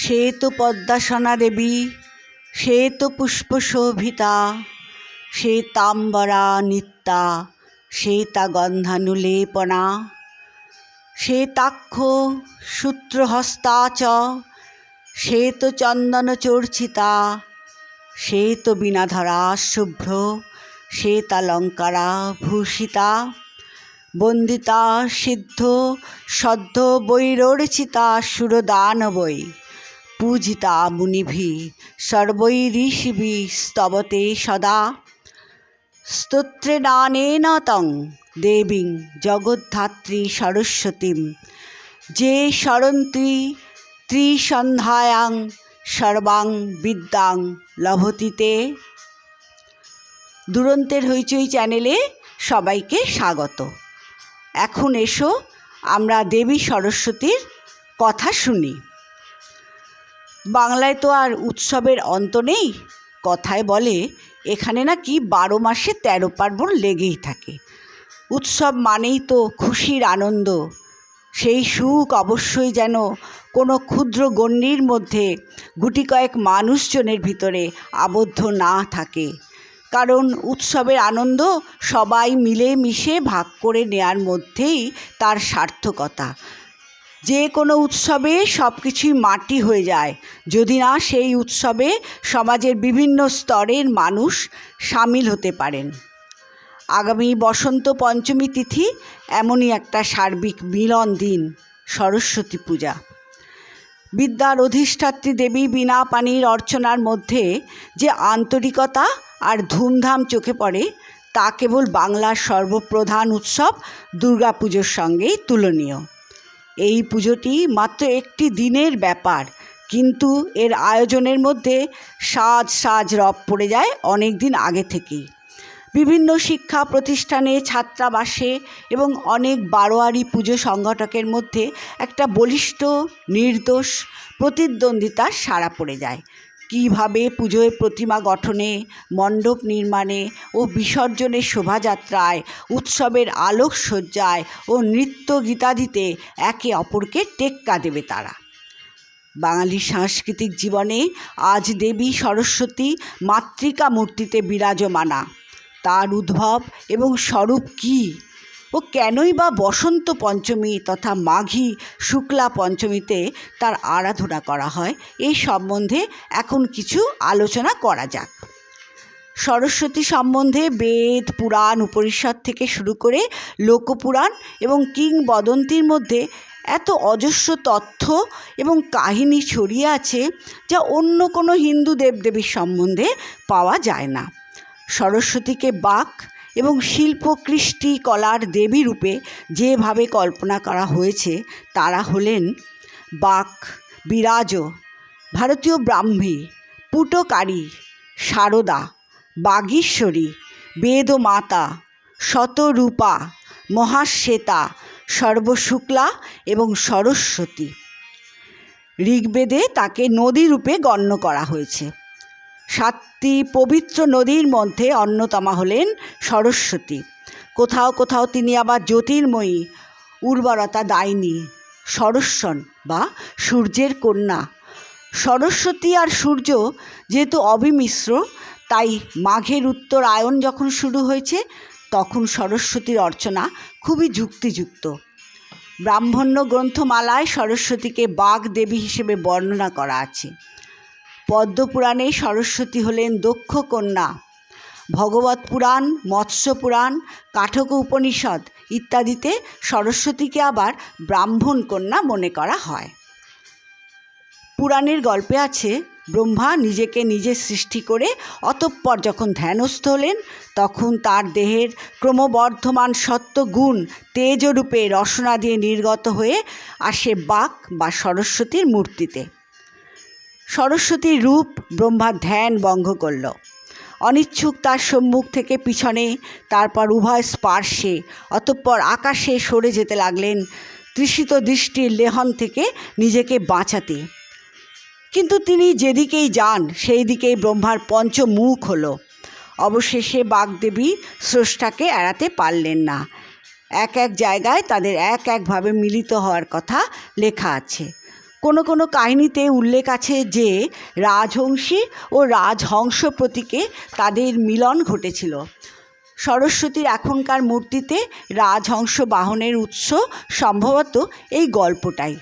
শ্বেতপদ্মাসনা দেবী শ্বেতপুষ্পশোভিতা শ্বেতাম্বরা নিত্যা শ্বেতাগন্ধানুলেপনা শ্বেতাক্ষ সূত্রহস্তা চ শ্বেতচন্দনচর্চিতা শ্বেতবীণাধরা শুভ্র শ্বেতালঙ্কারা ভূষিতা বন্দিতা সিদ্ধ সদ্য বৈরোচিতা সুরদানবৈ পূজিতা মুনিভিঃ সর্বৈঋষিভিঃ স্তবতে সদা স্তোত্রেণানেন তং দেবীং জগদ্ধাত্রী সরস্বতীং যে স্মরন্তি ত্রিসন্ধ্যায়াং সর্বাং বিদ্যাং লভতি তে। দুরন্তের হইচই চ্যানেলে সবাইকে স্বাগত। এখন এসো আমরা দেবী সরস্বতীর কথা শুনি। বাংলায় তো আর উৎসবের অন্ত নেই। কথায় বলে এখানে নাকি 12 মাসে 13 পার্বণ লেগেই থাকে। উৎসব মানেই তো খুশির আনন্দ। সেই সুখ অবশ্যই যেন কোনো ক্ষুদ্র গণ্ডির মধ্যে গুটি কয়েক মানুষজনের ভিতরে আবদ্ধ না থাকে। কারণ উৎসবের আনন্দ সবাই মিলেমিশে ভাগ করে নেয়ার মধ্যেই তার সার্থকতা। যে কোনো উৎসবে সব কিছুই মাটি হয়ে যায় যদি না সেই উৎসবে সমাজের বিভিন্ন স্তরের মানুষ সামিল হতে পারেন। আগামী বসন্ত পঞ্চমী তিথি এমনই একটা সার্বিক মিলন দিন, সরস্বতী পূজা। বিদ্যার অধিষ্ঠাত্রী দেবী বীণা পাণির অর্চনার মধ্যে যে আন্তরিকতা আর ধুমধাম চোখে পড়ে তা কেবল বাংলার সর্বপ্রধান উৎসব দুর্গাপুজোর সঙ্গেই তুলনীয়। এই পুজোটি মাত্র একটি দিনের ব্যাপার, কিন্তু এর আয়োজনের মধ্যে সাজ রব পড়ে যায় অনেক দিন আগে থেকেই। বিভিন্ন শিক্ষা প্রতিষ্ঠানে, ছাত্রাবাসে এবং অনেক বারোয়ারি পুজো সংগঠকের মধ্যে একটা বলিষ্ঠ নির্দোষ প্রতিদ্বন্দ্বিতার সাড়া পড়ে যায়। কীভাবে পুজোয় প্রতিমা গঠনে, মণ্ডপ নির্মাণে ও বিসর্জনের শোভাযাত্রায়, উৎসবের আলোকসজ্জায় ও নৃত্য গীতাদিতে একে অপরকে টেক্কা দেবে তারা। বাঙালির সাংস্কৃতিক জীবনে আজ দেবী সরস্বতী মাতৃকা মূর্তিতে বিরাজমানা। তার উদ্ভব এবং স্বরূপ কী ও কেনই বা বসন্ত পঞ্চমী তথা মাঘী শুক্লা পঞ্চমীতে তার আরাধনা করা হয়, এই সম্বন্ধে এখন কিছু আলোচনা করা যাক। সরস্বতী সম্বন্ধে বেদ, পুরাণ, উপনিষদ থেকে শুরু করে লোকপুরাণ এবং কিংবদন্তির মধ্যে এত অজস্র তথ্য এবং কাহিনী ছড়িয়ে আছে যা অন্য কোনো হিন্দু দেবদেবীর সম্বন্ধে পাওয়া যায় না। সরস্বতীকে বাক এবং শিল্প, কৃষ্টি, কলার দেবী রূপে যেভাবে কল্পনা করা হয়েছে তারা হলেন বাক, বিরাজ, ভারতীয় ব্রাহ্মী, পুটকারী, শারদা, বাগীশ্বরী, বেদমাতা, শতরূপা, মহাশ্বেতা, সর্বশুক্লা এবং সরস্বতী। ঋগ্বেদে তাকে নদী রূপে গণ্য করা হয়েছে। 7টি পবিত্র নদীর মধ্যে অন্যতমা হলেন সরস্বতী। কোথাও কোথাও তিনি আবার জ্যোতির্ময়ী, উর্বরতা দায়িনী, সরস্বন বা সূর্যের কন্যা। সরস্বতী আর সূর্য যেহেতু অবিমিশ্র, তাই মাঘের উত্তরায়ণ যখন শুরু হয়েছে তখন সরস্বতীর অর্চনা খুবই যুক্তিযুক্ত। ব্রাহ্মণ্য গ্রন্থমালায় সরস্বতীকে বাগ দেবী হিসেবে বর্ণনা করা আছে। পদ্মপুরাণে সরস্বতী হলেন দক্ষ কন্যা। ভগবত পুরাণ, মৎস্য পুরাণ, কাঠক উপনিষদ ইত্যাদিতে সরস্বতীকে আবার ব্রাহ্মণ কন্যা মনে করা হয়। পুরাণের গল্পে আছে ব্রহ্মা নিজেকে নিজে সৃষ্টি করে অতঃপর যখন ধ্যানস্থ হলেন তখন তার দেহের ক্রমবর্ধমান সত্ত্বগুণ তেজরূপে রসনা দিয়ে নির্গত হয়ে আসে বাক বা সরস্বতীর মূর্তিতে। সরস্বতীর রূপ ব্রহ্মার ধ্যান ভঙ্গ করল। অনিচ্ছুক তার সম্মুখ থেকে পিছনে, তারপর উভয় স্পার্শে, অতঃপর আকাশে সরে যেতে লাগলেন তৃষিত দৃষ্টির লেহন থেকে নিজেকে বাঁচাতে। কিন্তু তিনি যেদিকেই যান সেই দিকেই ব্রহ্মার পঞ্চমুখ হলো। অবশেষে বাগদেবী স্রষ্টাকে এড়াতে পারলেন না। এক এক জায়গায় তাদের এক একভাবে মিলিত হওয়ার কথা লেখা আছে। কোনো কোনো কাহিনীতে উল্লেখ আছে যে রাজহংসী ও রাজহংস প্রতীকে তাদের মিলন ঘটেছিল। সরস্বতীর এখনকার মূর্তিতে রাজহংস বাহনের উৎস সম্ভবত এই গল্পটাই।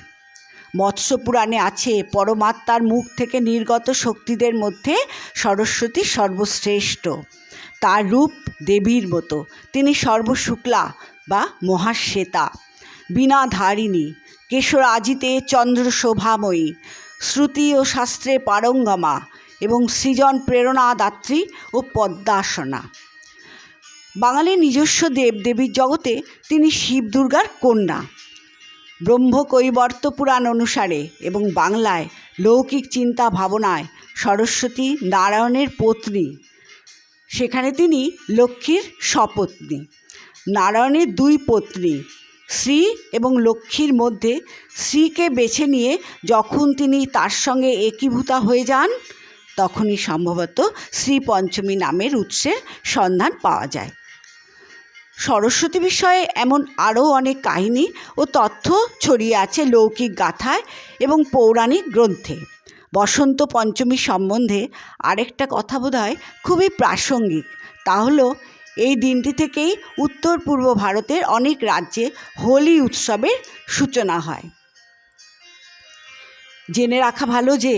মৎস্য পুরাণে আছে পরমাত্মার মুখ থেকে নির্গত শক্তিদের মধ্যে সরস্বতী সর্বশ্রেষ্ঠ। তার রূপ দেবীর মতো, তিনি সর্বশুক্লা বা মহাশ্বেতা, বীণাধারিণী, কেশরাজিতে চন্দ্রশোভাময়ী, শ্রুতি ও শাস্ত্রে পারঙ্গমা এবং সৃজন প্রেরণাদাত্রী ও পদ্মাসনা। বাঙালির নিজস্ব দেবদেবীর জগতে তিনি শিব দুর্গার কন্যা। ব্রহ্মকৈবর্ত পুরাণ অনুসারে এবং বাংলায় লৌকিক চিন্তা ভাবনায় সরস্বতী নারায়ণের পত্নী, সেখানে তিনি লক্ষ্মীর সপত্নী। নারায়ণের দুই পত্নী শ্রী এবং লক্ষ্মীর মধ্যে শ্রীকে বেছে নিয়ে যখন তিনি তার সঙ্গে একীভূতা হয়ে যান, তখনই সম্ভবত শ্রী পঞ্চমী নামের উৎসের সন্ধান পাওয়া যায়। সরস্বতী বিষয়ে এমন আরও অনেক কাহিনী ও তথ্য ছড়িয়ে আছে লৌকিক গাথায় এবং পৌরাণিক গ্রন্থে। বসন্ত পঞ্চমী সম্বন্ধে আরেকটা কথা বোধহয় খুবই প্রাসঙ্গিক, তা হলো এই দিনটি থেকেই উত্তর পূর্ব ভারতের অনেক রাজ্যে হোলি উৎসবের সূচনা হয়। জেনে রাখা ভালো যে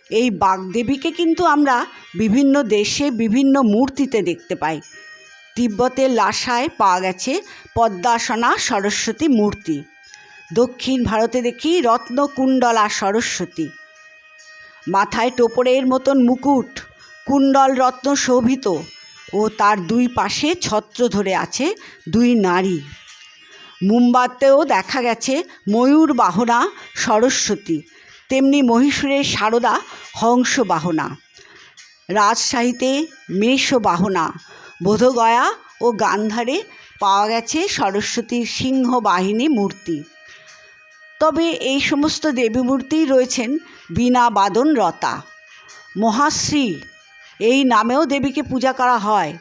এই বাগদেবীকে কিন্তু আমরা বিভিন্ন দেশে বিভিন্ন মূর্তিতে দেখতে পাই। তিব্বতের লাসায় পাওয়া গেছে পদ্মাসনা সরস্বতী মূর্তি। দক্ষিণ ভারতে দেখি রত্নকুণ্ডলা সরস্বতী, মাথায় টোপরের মতন মুকুট, কুণ্ডল রত্ন শোভিত ও তার দুই পাশে ছত্র ধরে আছে দুই নারী। মুম্বাইতেও দেখা গেছে ময়ূর বাহনা সরস্বতী, তেমনি মহীশূরের সারদা হংস বাহনা। রাজশাহীতে মেষ বাহনা, বোধগয়া ও গান্ধারে পাওয়া গেছে সরস্বতীর সিংহ বাহিনী মূর্তি। তবে এই সমস্ত দেবী মূর্তিই রয়েছেন বীণা বাদন রতা। মহাশ্রী এই নামেও দেবীকে পূজা করা হয়,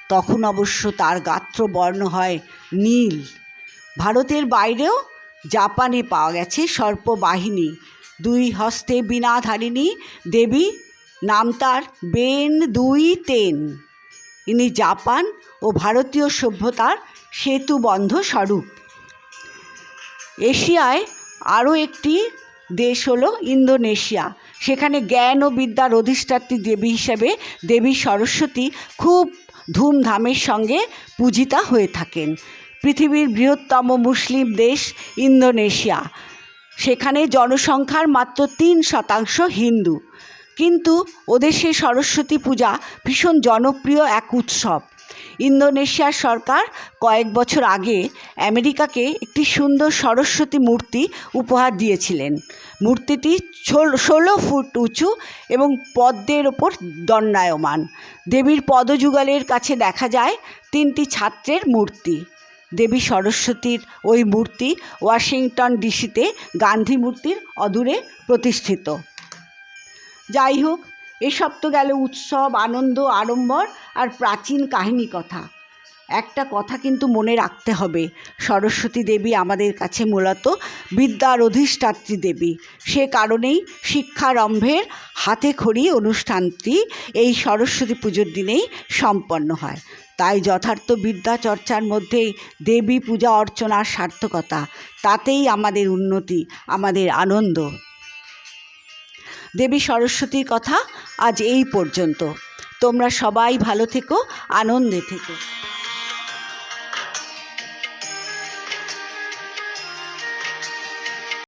তখন অবশ্য তার গাত্র বর্ণ হয় নীল। ভারতের বাইরেও জাপানে পাওয়া গেছে সর্পবাহিনী, দুই হস্তে বীণাধারিণী দেবী, নাম তার বেন দুই তেন। ইনি জাপান ও ভারতীয় সভ্যতার সেতুবন্ধ স্বরূপ। এশিয়ায় আরও একটি দেশ হলো ইন্দোনেশিয়া। সেখানে জ্ঞান ও বিদ্যার অধিষ্ঠাত্রী দেবী হিসেবে দেবী সরস্বতী খুব ধুমধামের সঙ্গে পূজিতা হয়ে থাকেন। পৃথিবীর বৃহত্তম মুসলিম দেশ ইন্দোনেশিয়া, সেখানে জনসংখ্যার মাত্র 3% হিন্দু, কিন্তু ওদেশে সরস্বতী পূজা ভীষণ জনপ্রিয় এক উৎসব। ইন্দোনেশিয়ার সরকার কয়েক বছর আগে আমেরিকাকে একটি সুন্দর সরস্বতী মূর্তি উপহার দিয়েছিলেন। মূর্তিটি 16 ফুট উঁচু এবং পদ্মের ওপর দণ্ডায়মান। দেবীর পদযুগলের কাছে দেখা যায় 3টি ছাত্রের মূর্তি। দেবী সরস্বতীর ওই মূর্তি ওয়াশিংটন ডিসিতে গান্ধী মূর্তির অদূরে প্রতিষ্ঠিত। যাই হোক, এসব তো গেল উৎসব, আনন্দ, আড়ম্বর আর প্রাচীন কাহিনী কথা। একটা কথা কিন্তু মনে রাখতে হবে, সরস্বতী দেবী আমাদের কাছে মূলত বিদ্যার অধিষ্ঠাত্রী দেবী। সে কারণেই শিক্ষারম্ভের হাতেখড়ি অনুষ্ঠানটি এই সরস্বতী পুজোর দিনেই সম্পন্ন হয়। তাই যথার্থ বিদ্যা চর্চার মধ্যেই দেবী পূজা অর্চনার সার্থকতা, তাতেই আমাদের উন্নতি, আমাদের আনন্দ। দেবী সরস্বতীর কথা আজ এই পর্যন্ত। তোমরা সবাই ভালো থেকো, আনন্দে থেকো।